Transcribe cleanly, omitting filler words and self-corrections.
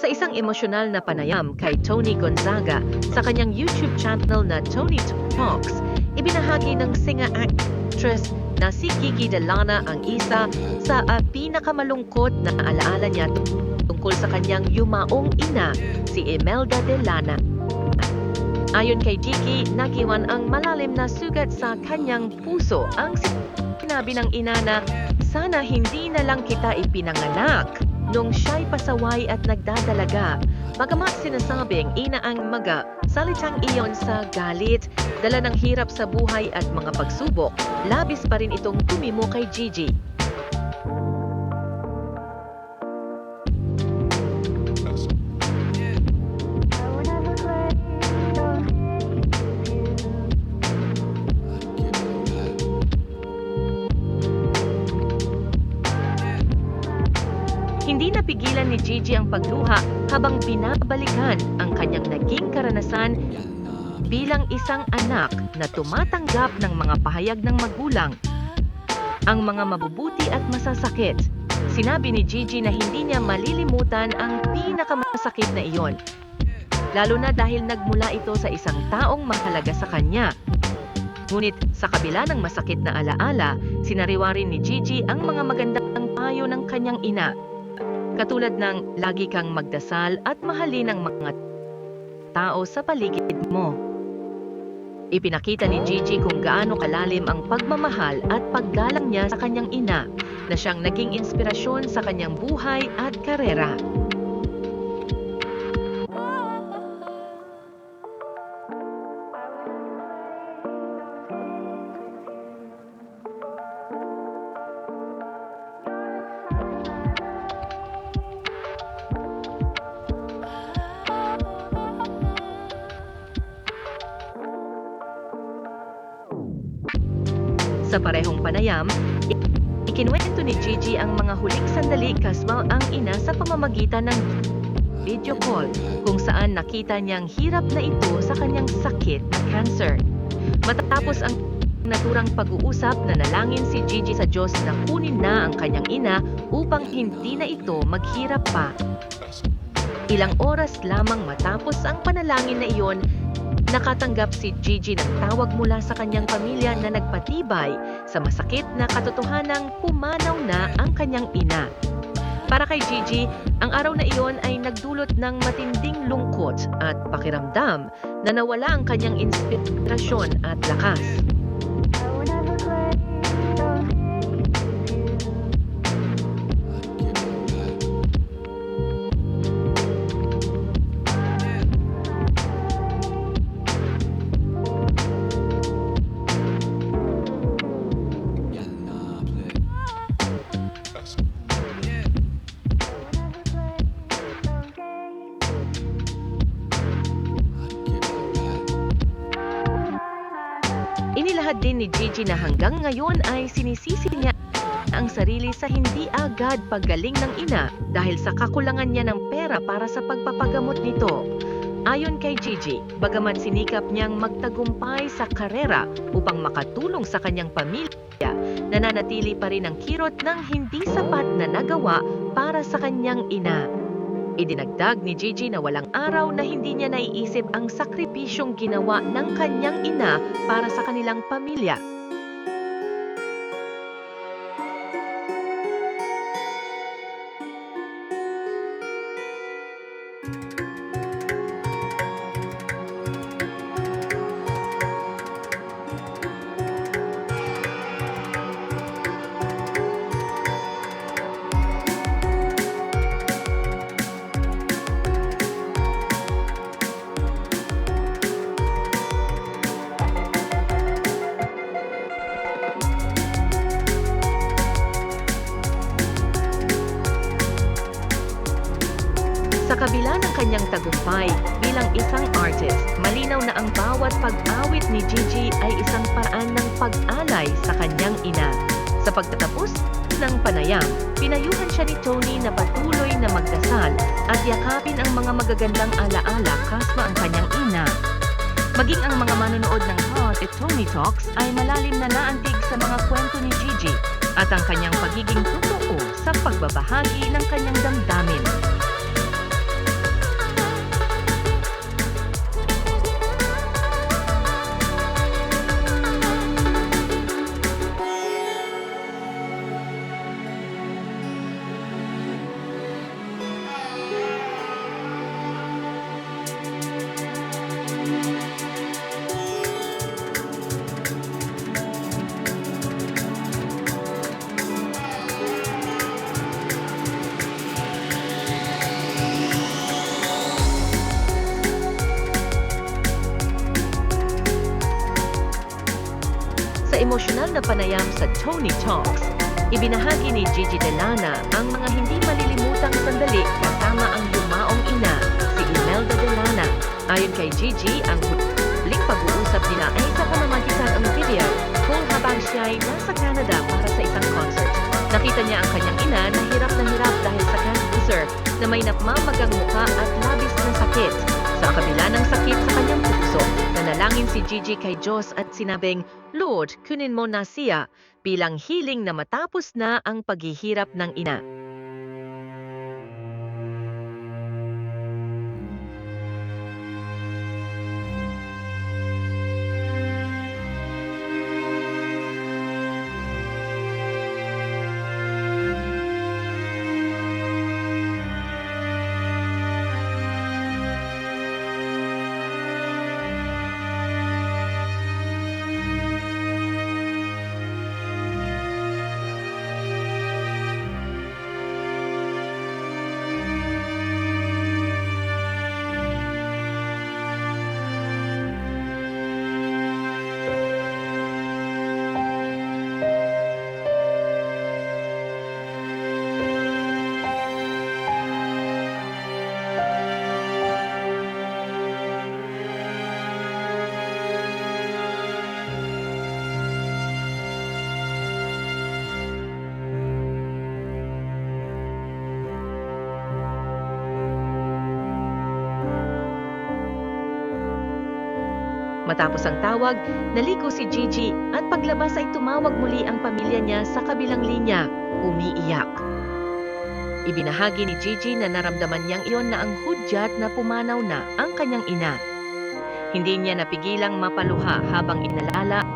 Sa isang emosyonal na panayam kay Tony Gonzaga sa kanyang YouTube channel na Tony Talks, ibinahagi ng singer-actress na si Kiki Delana ang isa sa pinakamalungkot na alaala niya tungkol sa kanyang yumaong ina, si Imelda Delana. Ayon kay Kiki, nagiwan ang malalim na sugat sa kanyang puso. Ang sinabi ng ina na, "Sana hindi na lang kita ipinanganak nung siya'y pasaway at nagdadalaga." Bagamat sinasabing ina ang maga, salitang iyon sa galit, dala ng hirap sa buhay at mga pagsubok, labis pa rin itong tumimo kay Gigi. Hindi napigilan ni Gigi ang pagluha habang binabalikan ang kanyang naging karanasan bilang isang anak na tumatanggap ng mga pahayag ng magulang, ang mga mabubuti at masasakit. Sinabi ni Gigi na hindi niya malilimutan ang pinakamasakit na iyon, lalo na dahil nagmula ito sa isang taong mahalaga sa kanya. Ngunit sa kabila ng masakit na alaala, sinariwa rin ni Gigi ang mga magandang payo ng kanyang ina. Katulad ng lagi kang magdasal at mahalin ang mga tao sa paligid mo. Ipinakita ni Gigi kung gaano kalalim ang pagmamahal at paggalang niya sa kanyang ina, na siyang naging inspirasyon sa kanyang buhay at karera. Sa parehong panayam, ikinuwento ni Gigi ang mga huling sandali kasama ang ina sa pamamagitan ng video call, kung saan nakita niyang hirap na ito sa kanyang sakit na cancer. Matapos ang naturang pag-uusap, nanalangin si Gigi sa Diyos na kunin na ang kanyang ina upang hindi na ito maghirap pa. Ilang oras lamang matapos ang panalangin na iyon, nakatanggap si Gigi ng tawag mula sa kanyang pamilya na nagpatibay sa masakit na katotohanang pumanaw na ang kanyang ina. Para kay Gigi, ang araw na iyon ay nagdulot ng matinding lungkot at pakiramdam na nawala ang kanyang inspirasyon at lakas. Inilahad din ni Gigi na hanggang ngayon ay sinisisi niya ang sarili sa hindi agad paggaling ng ina dahil sa kakulangan niya ng pera para sa pagpapagamot nito. Ayon kay Gigi, bagamat sinikap niyang magtagumpay sa karera upang makatulong sa kanyang pamilya, nananatili pa rin ang kirot ng hindi sapat na nagawa para sa kanyang ina. Idinagdag ni Gigi na walang araw na hindi niya naiisip ang sakripisyong ginawa ng kanyang ina para sa kanilang pamilya. Sa kabila ng kanyang tagumpay bilang isang artist, malinaw na ang bawat pag-awit ni Gigi ay isang paraan ng pag-alay sa kanyang ina. Sa pagtatapos ng panayam, pinayuhan siya ni Tony na patuloy na magdasal at yakapin ang mga magagandang alaala kasama ang kanyang ina. Maging ang mga manonood ng Tony Talks ay malalim na naantig sa mga kwento ni Gigi at ang kanyang pagiging totoo sa pagbabahagi ng kanyang damdamin. Sa emosyonal na panayam sa Tony Talks, ibinahagi ni Gigi Delana ang mga hindi malilimutang sandali kasama ang yumaong ina, si Imelda Delana. Ayon kay Gigi, ang huling pag-uusap nila ay sa pamamagitan ng video kung habang siya ay nasa Canada para sa isang concert. Nakita niya ang kanyang ina na hirap dahil sa cancer na may napmamagang mukha at labis na sakit. Sa kabila ng sakit sa kanyang puso, nanalangin si Gigi kay Diyos at sinabing, "Lord, kunin mo na siya," bilang hiling na matapos na ang paghihirap ng ina. Matapos ang tawag, naligo si Gigi at paglabas ay tumawag muli ang pamilya niya sa kabilang linya, umiiyak. Ibinahagi ni Gigi na naramdaman niyang iyon na ang hudyat na pumanaw na ang kanyang ina. Hindi niya napigilang mapaluha habang inalala